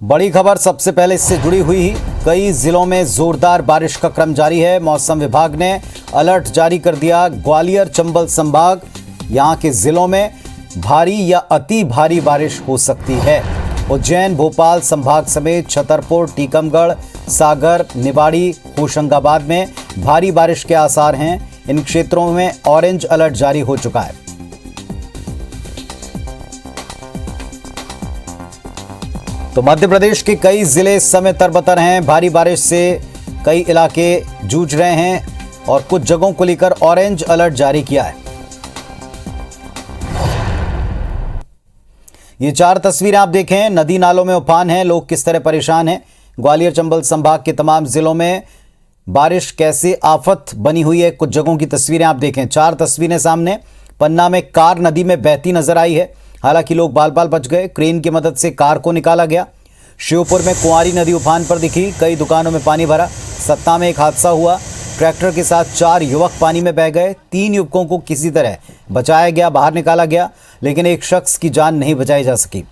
बड़ी खबर सबसे पहले इससे जुड़ी हुई ही कई जिलों में जोरदार बारिश का क्रम जारी है। मौसम विभाग ने अलर्ट जारी कर दिया। ग्वालियर चंबल संभाग यहां के जिलों में भारी या अति भारी बारिश हो सकती है। उज्जैन भोपाल संभाग समेत छतरपुर टीकमगढ़ सागर निवाड़ी होशंगाबाद में भारी बारिश के आसार हैं। इन क्षेत्रों में ऑरेंज अलर्ट जारी हो चुका है। तो मध्य प्रदेश के कई जिले इस समय तरबतर हैं। भारी बारिश से कई इलाके जूझ रहे हैं और कुछ जगहों को लेकर ऑरेंज अलर्ट जारी किया है। ये 4 तस्वीरें आप देखें। नदी नालों में उफान है, लोग किस तरह परेशान हैं। ग्वालियर चंबल संभाग के तमाम जिलों में बारिश कैसे आफत बनी हुई है, कुछ जगहों की तस्वीरें आप देखें। 4 तस्वीरें सामने। पन्ना में कार नदी में बहती नजर आई है, हालांकि लोग बाल बाल बच गए। क्रेन की मदद से कार को निकाला गया। शिवपुर में कुंवारी नदी उफान पर दिखी, कई दुकानों में पानी भरा। सत्ता में एक हादसा हुआ, ट्रैक्टर के साथ 4 युवक पानी में बह गए। 3 युवकों को किसी तरह बचाया गया, बाहर निकाला गया, लेकिन एक शख्स की जान नहीं बचाई जा सकी।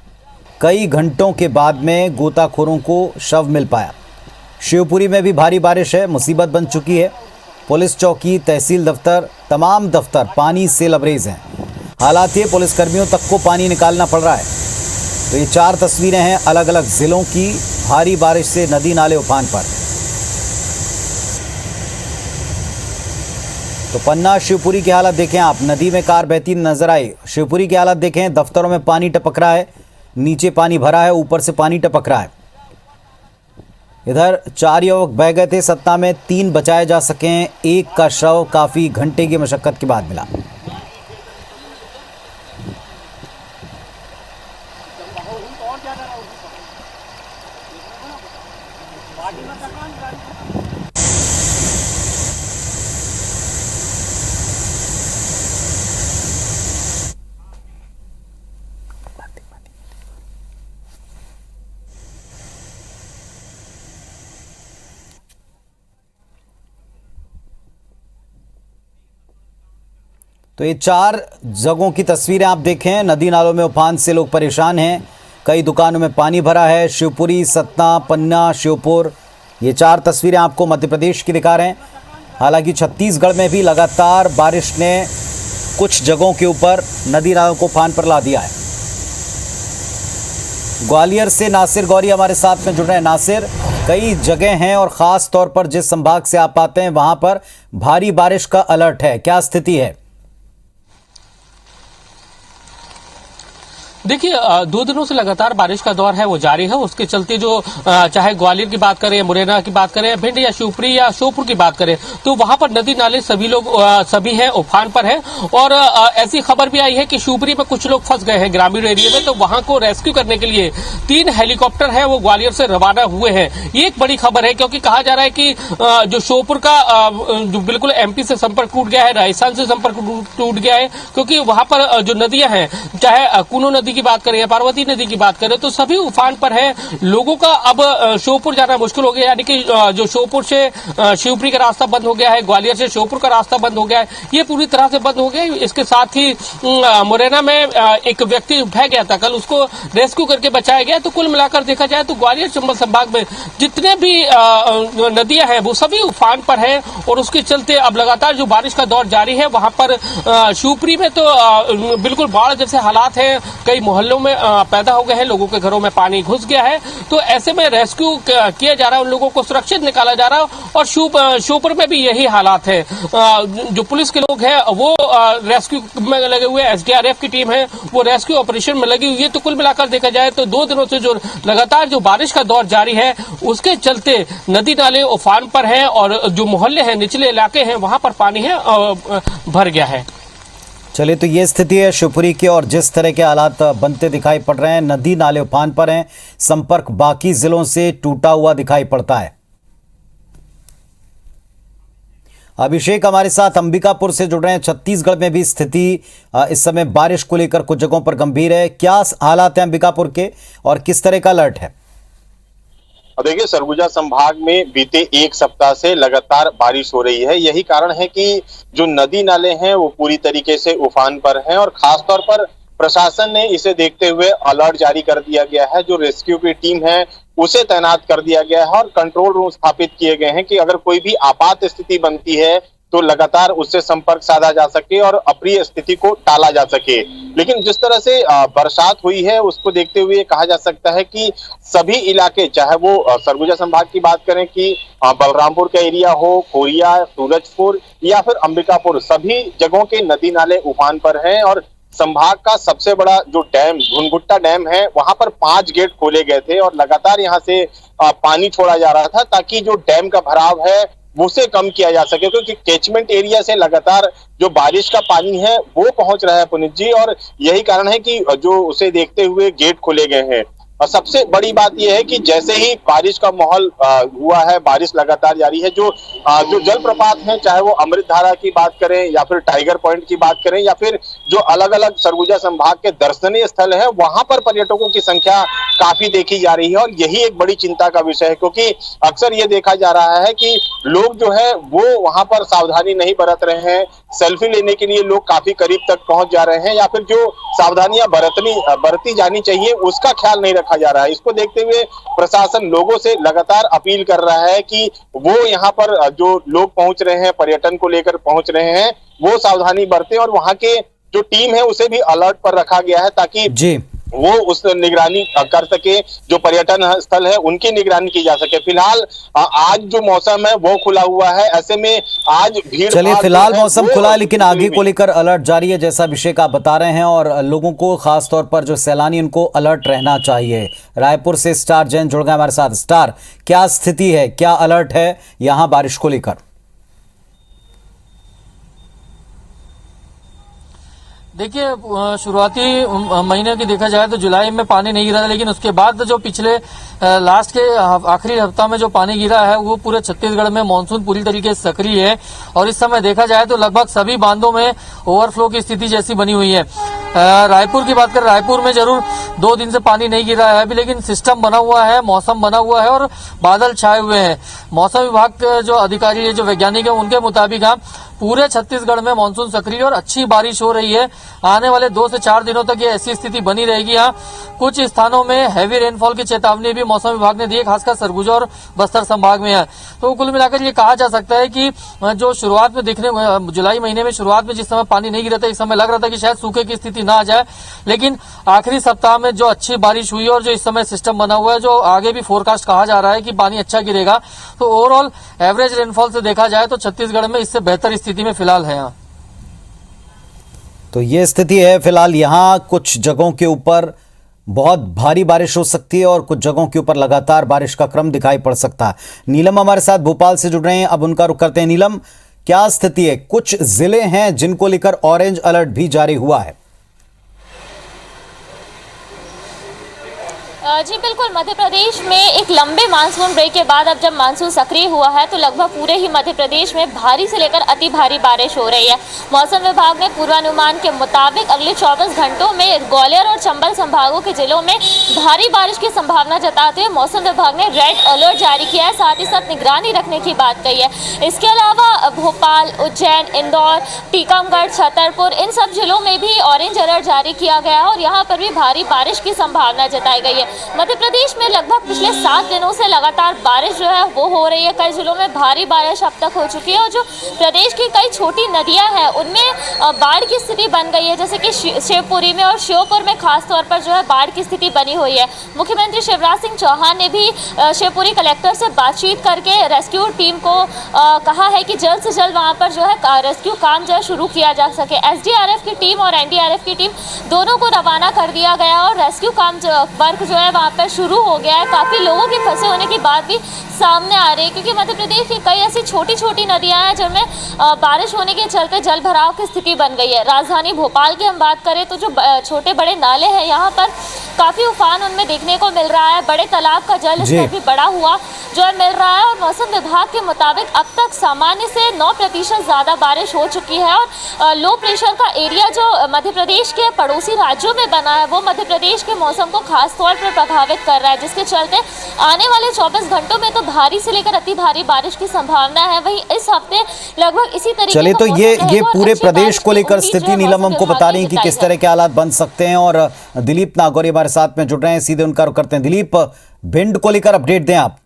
कई घंटों के बाद में गोताखोरों को शव मिल पाया। शिवपुरी में भी भारी बारिश है, मुसीबत बन चुकी है। पुलिस चौकी, तहसील दफ्तर, तमाम दफ्तर पानी से लबरेज हैं। हालात ये पुलिसकर्मियों तक को पानी निकालना पड़ रहा है। तो ये 4 तस्वीरें हैं अलग अलग जिलों की भारी बारिश से नदी नाले उफान पर। तो पन्ना शिवपुरी की हालत देखें आप, नदी में कार बहती नजर आई। शिवपुरी की हालत देखें, दफ्तरों में पानी टपक रहा है, नीचे पानी भरा है, ऊपर से पानी टपक रहा है। इधर 4 युवक बह गए थे, सत्ता में 3 बचाए जा सके। एक का शव काफी घंटे की मशक्कत के बाद मिला। तो ये 4 जगहों की तस्वीरें आप देखें। नदी नालों में उफान से लोग परेशान हैं, कई दुकानों में पानी भरा है। शिवपुरी, सतना, पन्ना, श्योपुर, ये 4 तस्वीरें आपको मध्य प्रदेश की दिखा रहे हैं। हालांकि छत्तीसगढ़ में भी लगातार बारिश ने कुछ जगहों के ऊपर नदी नालों को उफान पर ला दिया है। ग्वालियर से नासिर गौरी हमारे साथ में जुड़ रहे हैं। नासिर, कई जगह हैं और ख़ास तौर पर जिस संभाग से आप आते हैं वहां पर भारी बारिश का अलर्ट है, क्या स्थिति है? देखिए, 2 दिनों से लगातार बारिश का दौर है वो जारी है। उसके चलते जो चाहे ग्वालियर की बात करें, मुरैना की बात करें, भिंड या शिवपुरी या श्योपुर की बात करें, तो वहां पर नदी नाले सभी हैं, उफान पर है। और ऐसी खबर भी आई है कि शिवपुरी में कुछ लोग फंस गए हैं ग्रामीण एरिया में, तो वहां को रेस्क्यू करने के लिए 3 हेलीकॉप्टर है वो ग्वालियर से रवाना हुए हैं। ये एक बड़ी खबर है, क्योंकि कहा जा रहा है कि जो श्योपुर का जो बिल्कुल एमपी से संपर्क टूट गया है, राजस्थान से संपर्क टूट गया है, क्योंकि वहां पर जो नदियां हैं, चाहे कूनो नदी की बात करें या पार्वती नदी की बात करें, तो सभी उफान पर है। लोगों का अब श्योपुर जाना मुश्किल हो गया, यानी कि जो श्योपुर से शिवपुरी का रास्ता बंद हो गया है, ग्वालियर से श्योपुर का रास्ता बंद हो गया है, ये पूरी तरह से बंद हो गया है। इसके साथ ही मुरैना में एक व्यक्ति बह गया था, कल उसको रेस्क्यू करके बचाया गया। तो कुल मिलाकर देखा जाए तो ग्वालियर चंबल संभाग में जितने भी नदियां हैं वो सभी उफान पर है। और उसके चलते अब लगातार जो बारिश का दौर जारी है, वहां पर शिवपुरी में तो बिल्कुल बाढ़ जैसे हालात हैं, कई मोहल्लों में पैदा हो गए हैं, लोगों के घरों में पानी घुस गया है। तो ऐसे में रेस्क्यू किया जा रहा है, उन लोगों को सुरक्षित निकाला जा रहा है। और श्योपुर में भी यही हालात है। जो पुलिस के लोग हैं वो रेस्क्यू में लगे हुए, एसडीआरएफ की टीम है वो रेस्क्यू ऑपरेशन में लगी हुई है। तो कुल मिलाकर देखा जाए तो 2 दिनों से जो लगातार जो बारिश का दौर जारी है, उसके चलते नदी नाले उफान पर है और जो मोहल्ले हैं, निचले इलाके हैं, वहां पर पानी है भर गया है। चलिए, तो ये स्थिति है शिवपुरी की और जिस तरह के हालात बनते दिखाई पड़ रहे हैं, नदी नाले उफान पर हैं, संपर्क बाकी जिलों से टूटा हुआ दिखाई पड़ता है। अभिषेक हमारे साथ अंबिकापुर से जुड़ रहे हैं। छत्तीसगढ़ में भी स्थिति इस समय बारिश को लेकर कुछ जगहों पर गंभीर है, क्या हालात हैं अंबिकापुर के और किस तरह का अलर्ट है? देखिए, सरगुजा संभाग में बीते 1 सप्ताह से लगातार बारिश हो रही है। यही कारण है कि जो नदी नाले हैं वो पूरी तरीके से उफान पर हैं और खास तौर पर प्रशासन ने इसे देखते हुए अलर्ट जारी कर दिया गया है। जो रेस्क्यू की टीम है उसे तैनात कर दिया गया है और कंट्रोल रूम स्थापित किए गए हैं कि अगर कोई भी आपात स्थिति बनती है तो लगातार उससे संपर्क साधा जा सके और अप्रिय स्थिति को टाला जा सके। लेकिन जिस तरह से बरसात हुई है उसको देखते हुए कहा जा सकता है कि सभी इलाके, चाहे वो सरगुजा संभाग की बात करें कि बलरामपुर का एरिया हो, कोरिया, सूरजपुर या फिर अंबिकापुर, सभी जगहों के नदी नाले उफान पर हैं और संभाग का सबसे बड़ा जो डैम घुनघुट्टा डैम है वहां पर 5 गेट खोले गए थे और लगातार यहां से पानी छोड़ा जा रहा था ताकि जो डैम का भराव है उसे कम किया जा सके, क्योंकि कैचमेंट एरिया से लगातार जो बारिश का पानी है वो पहुंच रहा है पुनीत जी, और यही कारण है कि जो उसे देखते हुए गेट खोले गए हैं। और सबसे बड़ी बात यह है कि जैसे ही बारिश का माहौल हुआ है, बारिश लगातार जारी है, जो जलप्रपात हैं, चाहे वो अमृतधारा की बात करें या फिर टाइगर पॉइंट की बात करें या फिर जो अलग अलग सरगुजा संभाग के दर्शनीय स्थल है, वहां पर पर्यटकों की संख्या काफी देखी जा रही है और यही एक बड़ी चिंता का विषय है, क्योंकि अक्सर ये देखा जा रहा है कि लोग जो है वो वहां पर सावधानी नहीं बरत रहे हैं। सेल्फी लेने के लिए लोग काफी करीब तक पहुंच जा रहे हैं या फिर जो सावधानियां बरती जानी चाहिए उसका ख्याल नहीं रखा जा रहा है। इसको देखते हुए प्रशासन लोगों से लगातार अपील कर रहा है कि वो यहाँ पर जो लोग पहुंच रहे हैं, पर्यटन को लेकर पहुंच रहे हैं, वो सावधानी बरतें और वहां के जो टीम है उसे भी अलर्ट पर रखा गया है ताकि जी वो उस निगरानी कर सके, जो पर्यटन स्थल है उनकी निगरानी की जा सके। फिलहाल आज जो मौसम है वो खुला हुआ है, ऐसे में आज भीड़, चलिए फिलहाल मौसम खुला है लेकिन आगे को लेकर अलर्ट जारी है, जैसा अभिषेक आप बता रहे हैं, और लोगों को खासतौर पर जो सैलानी उनको अलर्ट रहना चाहिए। रायपुर से स्टार जैन जुड़ गए हमारे साथ। स्टार, क्या स्थिति है, क्या अलर्ट है यहाँ बारिश को लेकर? देखिए, शुरुआती महीने की देखा जाए तो जुलाई में पानी नहीं गिरा था, लेकिन उसके बाद जो पिछले लास्ट के आखिरी हफ्ता में जो पानी गिरा है वो पूरे छत्तीसगढ़ में मानसून पूरी तरीके से सक्रिय है और इस समय देखा जाए तो लगभग सभी बांधों में ओवरफ्लो की स्थिति जैसी बनी हुई है। रायपुर की बात करें, रायपुर में जरूर 2 दिन से पानी नहीं गिरा है अभी, लेकिन सिस्टम बना हुआ है, मौसम बना हुआ है और बादल छाए हुए हैं। मौसम विभाग के जो अधिकारी है, जो वैज्ञानिक है, उनके मुताबिक पूरे छत्तीसगढ़ में मानसून सक्रिय और अच्छी बारिश हो रही है। आने वाले 2 से 4 दिनों तक ये ऐसी स्थिति बनी रहेगी। यहाँ कुछ स्थानों में हैवी रेनफॉल की चेतावनी भी मौसम विभाग ने दी है, खासकर सरगुजा और बस्तर संभाग में है। तो कुल मिलाकर ये कहा जा सकता है कि जो शुरुआत में देखने जुलाई महीने में शुरुआत में जिस समय पानी नहीं गिरा था, इस समय लग रहा था कि शायद सूखे की स्थिति ना आ जाए, लेकिन आखिरी सप्ताह में जो अच्छी बारिश हुई और जो इस समय सिस्टम बना हुआ है, जो आगे भी फोरकास्ट कहा जा रहा है कि पानी अच्छा गिरेगा, तो ओवरऑल एवरेज रेनफॉल से देखा जाए तो छत्तीसगढ़ में इससे बेहतर स्थिति में फिलहाल है। यहाँ तो ये स्थिति है फिलहाल। यहाँ कुछ जगहों के ऊपर बहुत भारी बारिश हो सकती है और कुछ जगहों के ऊपर लगातार बारिश का क्रम दिखाई पड़ सकता है। नीलम हमारे साथ भोपाल से जुड़ रहे हैं, अब उनका रुख करते हैं। नीलम, क्या स्थिति है? कुछ जिले हैं जिनको लेकर ऑरेंज अलर्ट भी जारी हुआ है। जी बिल्कुल, मध्य प्रदेश में एक लंबे मानसून ब्रेक के बाद अब जब मानसून सक्रिय हुआ है तो लगभग पूरे ही मध्य प्रदेश में भारी से लेकर अति भारी बारिश हो रही है। मौसम विभाग ने पूर्वानुमान के मुताबिक अगले 24 घंटों में ग्वालियर और चंबल संभागों के जिलों में भारी बारिश की संभावना जताते हुए मौसम विभाग ने रेड अलर्ट जारी किया है, साथ ही साथ निगरानी रखने की बात कही है। इसके अलावा भोपाल, उज्जैन, इंदौर, टीकमगढ़, छतरपुर, इन सब जिलों में भी ऑरेंज अलर्ट जारी किया गया है और यहाँ पर भी भारी बारिश की संभावना जताई गई है। मध्य प्रदेश में लगभग पिछले 7 दिनों से लगातार बारिश जो है वो हो रही है। कई जिलों में भारी बारिश अब तक हो चुकी है और जो प्रदेश की कई छोटी नदियां हैं उनमें बाढ़ की स्थिति बन गई है, जैसे कि शिवपुरी में और श्योपुर में खासतौर पर जो है बाढ़ की स्थिति बनी हुई है। मुख्यमंत्री शिवराज सिंह चौहान ने भी शिवपुरी कलेक्टर से बातचीत करके रेस्क्यू टीम को कहा है कि जल्द से जल्द वहाँ पर जो है रेस्क्यू काम जो है शुरू किया जा सके। SDRF की टीम और NDRF की टीम दोनों को रवाना कर दिया गया और रेस्क्यू काम वर्क जो है वहाँ पर शुरू हो गया है। काफ़ी लोगों के फंसे होने की बात भी सामने आ रही है, क्योंकि मध्य प्रदेश की कई ऐसी छोटी छोटी नदियां हैं जिनमें बारिश होने के चलते जल भराव की स्थिति बन गई है। राजधानी भोपाल की हम बात करें तो जो छोटे बड़े नाले हैं यहाँ पर काफ़ी उफान उनमें देखने को मिल रहा है। बड़े तालाब का जल स्तर भी बढ़ा हुआ जो है मिल रहा है और मौसम विभाग के मुताबिक अब तक सामान्य से 9% ज़्यादा बारिश हो चुकी है और लो प्रेशर का एरिया जो मध्य प्रदेश के पड़ोसी राज्यों में बना है वो मध्य प्रदेश के मौसम को खास तौर पर प्रभावित कर रहा है, जिसके चलते आने वाले 24 घंटों में तो भारी से लेकर अति भारी बारिश की संभावना है। वहीं इस हफ्ते लगभग इसी तरीके चलिए, का तो मौसम ये रहेगा और पूरे अच्छी प्रदेश बारिश को की लेकर उम्मीद जो स्थिति है नीलम मौसम हमको विभाग बता ने रही हैं कि जताई किस है। तरह के हालात बन सकते हैं, और दिलीप नागौरी हमारे साथ में जुड़ रहे हैं, सीधे उनका रुख करते हैं। दिलीप, भिंड को लेकर अपडेट दें आप।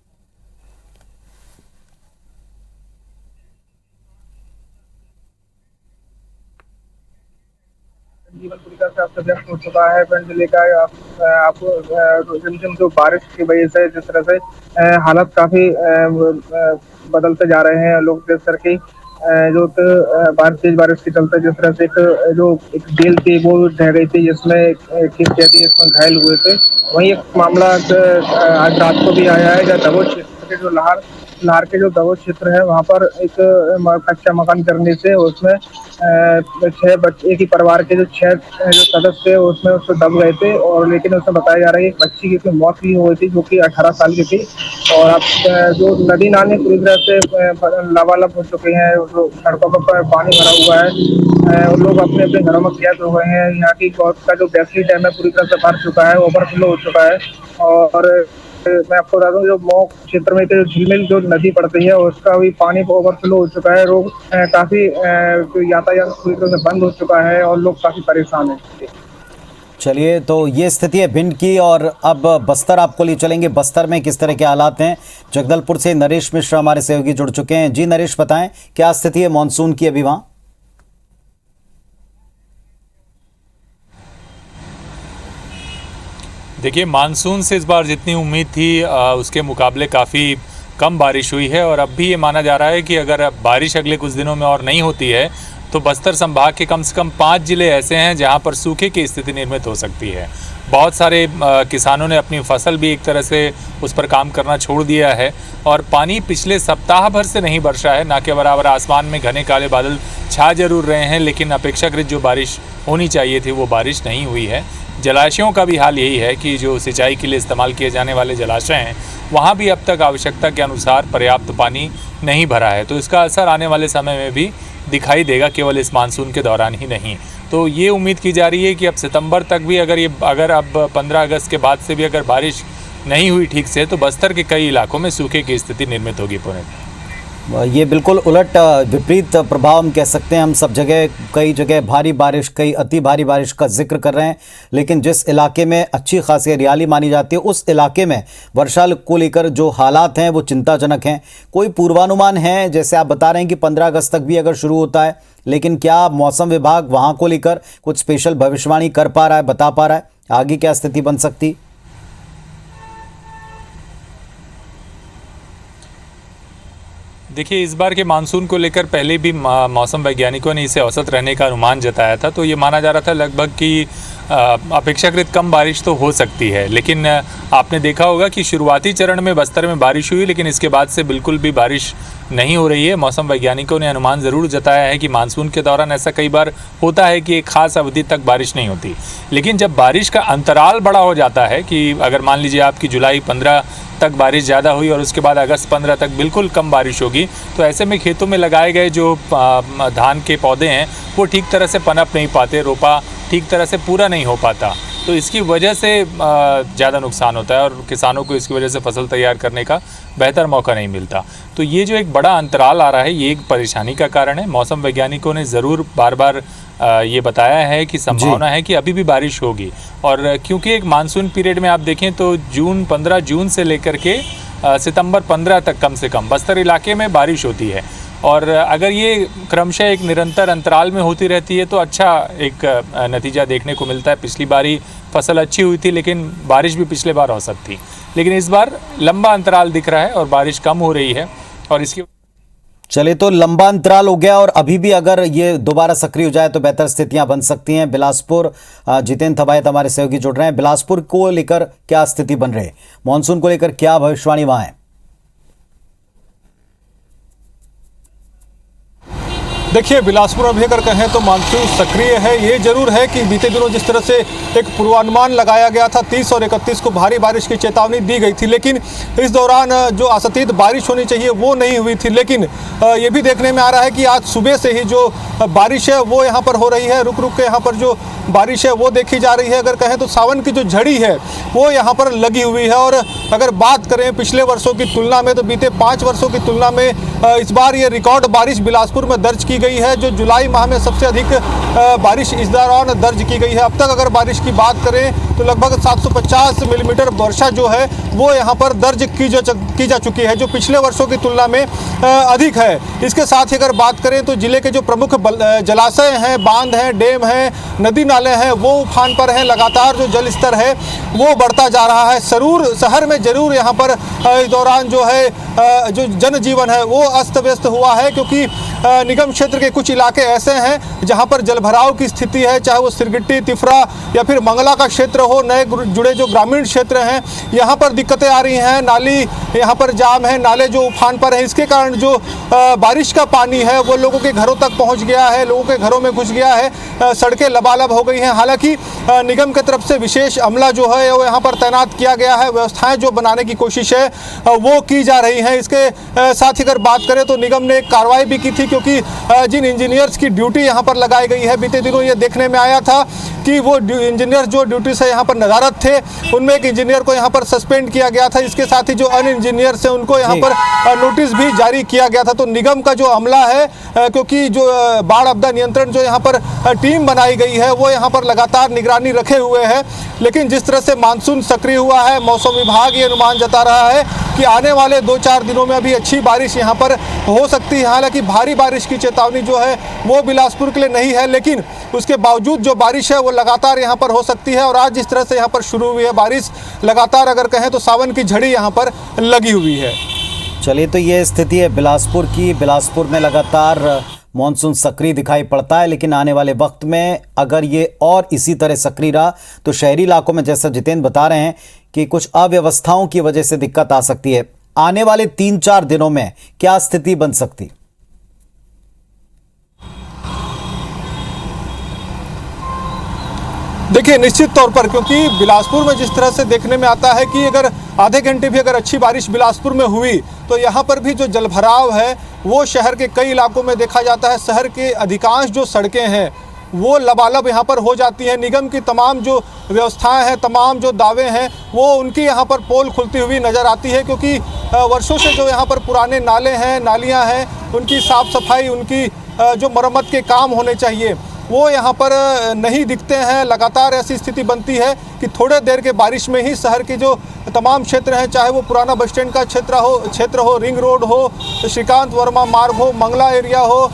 जीवन पूरी तरह से आपसे व्यस्त हो चुका है। भिंड जिले का आपको रिमझिम जो बारिश की वजह से जिस तरह से हालात काफी बदलते जा रहे हैं। लोग जिस तरह की तेज बारिश के चलते जिस तरह से एक बेल थी वो ढह गई थी, जिसमें इसमें घायल हुए थे। वहीं एक मामला आज रात को भी आया है, जहाँ दबोच क्षेत्र के जो लार के जो दबोच क्षेत्र है वहाँ पर एक कच्चा मकान गिरने से उसमें एक ही परिवार के जो 6 जो सदस्य थे उसमें दब गए थे, और लेकिन उसमें बताया जा रहा है कि एक बच्ची की उसमें मौत भी हुई थी जो कि 18 साल की थी। और अब जो नदी नाले पूरी तरह से लबालब हो चुके हैं, जो सड़कों पर पानी भरा हुआ है, और लोग अपने अपने घरों में कैद हो गए हैं। यहाँ की का जो बेसली डैम है पूरी तरह से भर चुका है, ओवरफ्लो हो चुका है। और मैं आपको बता दूं, जो मऊ क्षेत्र में जो झीलमिल जो नदी पड़ती है उसका भी पानी ओवरफ्लो हो चुका है। लोग काफी यातायात पूरी तरह से बंद हो चुका है और लोग काफी परेशान हैं। चलिए, तो ये स्थिति है भिंड की, और अब बस्तर आपको लिए चलेंगे। बस्तर में किस तरह के हालात हैं? जगदलपुर से नरेश मिश्र हमारे सहयोगी जुड़ चुके हैं। जी नरेश, बताएं क्या स्थिति है मानसून की अभी वहां? देखिए, मानसून से इस बार जितनी उम्मीद थी उसके मुकाबले काफ़ी कम बारिश हुई है, और अब भी ये माना जा रहा है कि अगर बारिश अगले कुछ दिनों में और नहीं होती है तो बस्तर संभाग के कम से कम 5 जिले ऐसे हैं जहां पर सूखे की स्थिति निर्मित हो सकती है। बहुत सारे किसानों ने अपनी फसल भी एक तरह से उस पर काम करना छोड़ दिया है, और पानी पिछले सप्ताह भर से नहीं बरसा है। ना के बराबर आसमान में घने काले बादल छा जरूर रहे हैं, लेकिन अपेक्षाकृत जो बारिश होनी चाहिए थी वो बारिश नहीं हुई है। जलाशयों का भी हाल यही है कि जो सिंचाई के लिए इस्तेमाल किए जाने वाले जलाशय हैं वहाँ भी अब तक आवश्यकता के अनुसार पर्याप्त पानी नहीं भरा है। तो इसका असर आने वाले समय में भी दिखाई देगा, केवल इस मानसून के दौरान ही नहीं। तो ये उम्मीद की जा रही है कि अब सितंबर तक भी अगर अब 15 अगस्त के बाद से भी अगर बारिश नहीं हुई ठीक से, तो बस्तर के कई इलाकों में सूखे की स्थिति निर्मित होगी। पुणे ये बिल्कुल उलट विपरीत प्रभाव हम कह सकते हैं। हम सब जगह कई जगह भारी बारिश, कई अति भारी बारिश का जिक्र कर रहे हैं, लेकिन जिस इलाके में अच्छी खासी हरियाली मानी जाती है उस इलाके में वर्षा को लेकर जो हालात हैं वो चिंताजनक हैं। कोई पूर्वानुमान है? जैसे आप बता रहे हैं कि 15 अगस्त तक भी अगर शुरू होता है, लेकिन क्या मौसम विभाग वहाँ को लेकर कुछ स्पेशल भविष्यवाणी कर पा रहा है, बता पा रहा है आगे क्या स्थिति बन सकती? देखिए, इस बार के मानसून को लेकर पहले भी मौसम वैज्ञानिकों ने इसे औसत रहने का अनुमान जताया था। तो ये माना जा रहा था लगभग कि अपेक्षाकृत कम बारिश तो हो सकती है, लेकिन आपने देखा होगा कि शुरुआती चरण में बस्तर में बारिश हुई, लेकिन इसके बाद से बिल्कुल भी बारिश नहीं हो रही है। मौसम वैज्ञानिकों ने अनुमान ज़रूर जताया है कि मानसून के दौरान ऐसा कई बार होता है कि एक खास अवधि तक बारिश नहीं होती, लेकिन जब बारिश का अंतराल बड़ा हो जाता है कि अगर मान लीजिए आपकी जुलाई 15 तक बारिश ज़्यादा हुई और उसके बाद अगस्त 15 तक बिल्कुल कम बारिश होगी, तो ऐसे में खेतों में लगाए गए जो धान के पौधे हैं वो ठीक तरह से पनप नहीं पाते, रोपा ठीक तरह से पूरा नहीं हो पाता। तो इसकी वजह से ज़्यादा नुकसान होता है और किसानों को इसकी वजह से फसल तैयार करने का बेहतर मौका नहीं मिलता। तो ये जो एक बड़ा अंतराल आ रहा है ये एक परेशानी का कारण है। मौसम वैज्ञानिकों ने ज़रूर बार बार ये बताया है कि संभावना है कि अभी भी बारिश होगी, और क्योंकि एक मानसून पीरियड में आप देखें तो 15 जून से लेकर के सितंबर 15 तक कम से कम बस्तर इलाके में बारिश होती है, और अगर ये क्रमशः एक निरंतर अंतराल में होती रहती है तो अच्छा एक नतीजा देखने को मिलता है। पिछली बारी फसल अच्छी हुई थी, लेकिन बारिश भी पिछले बार औसत थी, लेकिन इस बार लंबा अंतराल दिख रहा है और बारिश कम हो रही है। और इसकी चले, तो लंबा अंतराल हो गया, और अभी भी अगर ये दोबारा सक्रिय हो जाए तो बेहतर स्थितियां बन सकती हैं। बिलासपुर जितेंद्र थबायत हमारे सहयोगी जुड़ रहे हैं। बिलासपुर को लेकर क्या स्थिति बन रही है? मानसून को लेकर क्या भविष्यवाणी वहां है? देखिए, बिलासपुर में भी अगर कहें तो मानसून सक्रिय है। ये जरूर है कि बीते दिनों जिस तरह से एक पूर्वानुमान लगाया गया था 30 और 31 को भारी बारिश की चेतावनी दी गई थी, लेकिन इस दौरान जो आशातीत बारिश होनी चाहिए वो नहीं हुई थी। लेकिन ये भी देखने में आ रहा है कि आज सुबह से ही जो बारिश है वो यहाँ पर हो रही है, रुक रुक के यहाँ पर जो बारिश है वो देखी जा रही है। अगर कहें तो सावन की जो झड़ी है वो यहाँ पर लगी हुई है। और अगर बात करें पिछले वर्षों की तुलना में तो बीते 5 वर्षों की तुलना में इस बार ये रिकॉर्ड बारिश बिलासपुर में दर्ज की गई है। जो जुलाई माह में सबसे अधिक बारिश इस दौरान दर्ज की गई है। अब तक अगर बारिश की बात करें तो लगभग 750 मिलीमीटर वर्षा जो है वो यहाँ पर दर्ज की जा चुकी है, जो पिछले वर्षों की तुलना में अधिक है। इसके साथ ही अगर बात करें तो जिले के जो प्रमुख जलाशय हैं, बांध हैं, डैम हैं, नदी नाले हैं वो उफान पर हैं। लगातार जो जल स्तर है वो बढ़ता जा रहा है। सरूर शहर में जरूर यहाँ पर इस दौरान जो है जो जनजीवन है वो अस्त व्यस्त हुआ है, क्योंकि निगम क्षेत्र के कुछ इलाके ऐसे हैं जहां पर जलभराव की स्थिति है, चाहे वो सिरगिट्टी, तिफरा या फिर मंगला का क्षेत्र हो। नए जुड़े जो ग्रामीण क्षेत्र हैं यहां पर दिक्कतें आ रही हैं। नाली यहां पर जाम है, नाले जो उफान पर है। इसके कारण जो बारिश का पानी है वो लोगों के घरों तक पहुंच गया है, लोगों के घरों में घुस गया है, सड़कें लबालब हो गई हैं। हालांकि निगम की तरफ से विशेष अमला जो है वो यहाँ पर तैनात किया गया है, व्यवस्थाएं जो बनाने की कोशिश है वो की जा रही हैं। इसके साथ ही अगर बात करें तो निगम ने एक कार्रवाई भी की थी, क्योंकि जिन इंजीनियर्स की ड्यूटी यहाँ पर लगाई गई है, बीते दिनों ये देखने में आया था कि वो इंजीनियर जो ड्यूटी से यहाँ पर नदारत थे उनमें एक इंजीनियर को यहाँ पर सस्पेंड किया गया था। इसके साथ ही जो अन्य इंजीनियर्स हैं उनको यहाँ पर नोटिस भी जारी किया गया था। तो निगम का जो अमला है, क्योंकि जो बाढ़ आपदा नियंत्रण जो यहाँ पर टीम बनाई गई है वो यहाँ पर लगातार निगरानी रखे हुए है। लेकिन जिस तरह से मानसून सक्रिय हुआ है, मौसम विभाग ये अनुमान जता रहा है कि आने वाले 2-4 दिनों में अभी अच्छी बारिश यहाँ पर हो सकती है। हालांकि भारी बारिश की चेतावनी जो है वो बिलासपुर के लिए नहीं है, लेकिन उसके बावजूद जो बारिश है वो लगातार यहाँ पर हो सकती है। और आज जिस तरह से यहाँ पर शुरू हुई है बारिश, लगातार अगर कहें तो सावन की झड़ी यहाँ पर लगी हुई है। चलिए, तो ये स्थिति है बिलासपुर की। बिलासपुर में लगातार मॉनसून सक्रिय दिखाई पड़ता है, लेकिन आने वाले वक्त में अगर ये और इसी तरह सक्रिय रहा तो शहरी इलाकों में, जैसा जितेंद्र बता रहे हैं, कि कुछ अव्यवस्थाओं की वजह से दिक्कत आ सकती है। आने वाले 3-4 दिनों में क्या स्थिति बन सकती? देखिए, निश्चित तौर पर, क्योंकि बिलासपुर में जिस तरह से देखने में आता है कि अगर आधे घंटे भी अगर अच्छी बारिश बिलासपुर में हुई तो यहाँ पर भी जो जलभराव है वो शहर के कई इलाकों में देखा जाता है। शहर के अधिकांश जो सड़कें हैं वो लबालब यहाँ पर हो जाती हैं। निगम की तमाम जो व्यवस्थाएं हैं, तमाम जो दावे हैं वो उनकी यहाँ पर पोल खुलती हुई नज़र आती है, क्योंकि वर्षों से जो यहाँ पर पुराने नाले हैं, नालियाँ हैं, उनकी साफ़ सफाई, उनकी जो मरम्मत के काम होने चाहिए वो यहाँ पर नहीं दिखते हैं। लगातार ऐसी स्थिति बनती है कि थोड़े देर के बारिश में ही शहर के जो तमाम क्षेत्र हैं, चाहे वो पुराना बस स्टैंड का क्षेत्र हो, रिंग रोड हो, श्रीकांत वर्मा मार्ग हो, मंगला एरिया हो,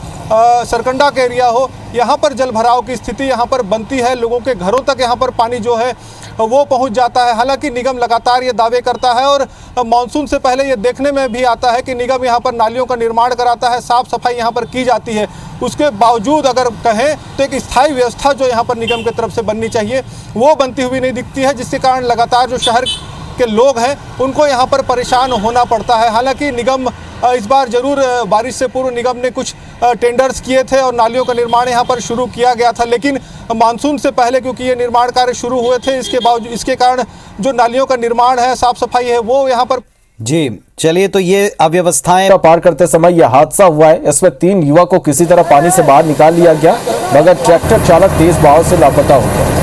सरकंडा का एरिया हो, यहाँ पर जलभराव की स्थिति यहाँ पर बनती है। लोगों के घरों तक यहाँ पर पानी जो है वो पहुंच जाता है। हालांकि निगम लगातार ये दावे करता है और मानसून से पहले ये देखने में भी आता है कि निगम यहाँ पर नालियों का निर्माण कराता है, साफ सफाई यहाँ पर की जाती है। उसके बावजूद अगर कहें तो एक स्थायी व्यवस्था जो यहाँ पर निगम की तरफ से बननी चाहिए वो बनती हुई नहीं दिखती है, जिसके कारण लगातार जो शहर के लोग हैं उनको यहाँ पर परेशान होना पड़ता है। हालांकि निगम इस बार जरूर बारिश से पूर्व निगम ने कुछ टेंडर्स किए थे और नालियों का निर्माण यहाँ पर शुरू किया गया था, लेकिन मानसून से पहले क्योंकि ये निर्माण कार्य शुरू हुए थे, इसके कारण जो नालियों का निर्माण है, साफ सफाई है, वो यहाँ पर जी। चलिए, तो ये अव्यवस्थाएं पार करते समय यह हादसा हुआ है। इसमें 3 युवक को किसी तरह पानी से बाहर निकाल लिया गया, मगर ट्रैक्टर चालक तेज बहाव से लापता हो गया।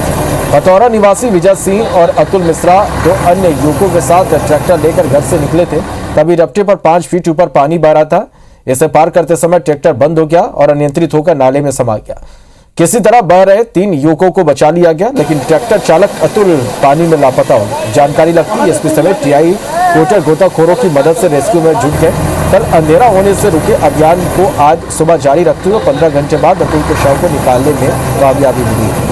पतौरा निवासी विजय सिंह और अतुल मिश्रा 2 अन्य युवकों के साथ ट्रैक्टर लेकर घर से निकले थे, तभी रपटे पर 5 फीट ऊपर पानी बह रहा था। इसे पार करते समय ट्रैक्टर बंद हो गया और अनियंत्रित होकर नाले में समा गया। किसी तरह बह रहे 3 युवकों को बचा लिया गया, लेकिन ट्रैक्टर चालक अतुल पानी में लापता हो गया। जानकारी लगती है एसपी समेत टीआई कोटर गोताखोरों की मदद से रेस्क्यू में जुट गए। कल अंधेरा होने से रुके अभियान को आज सुबह जारी रखते हुए 15 घंटे बाद अतुल के शव को निकालने में कामयाबी मिली।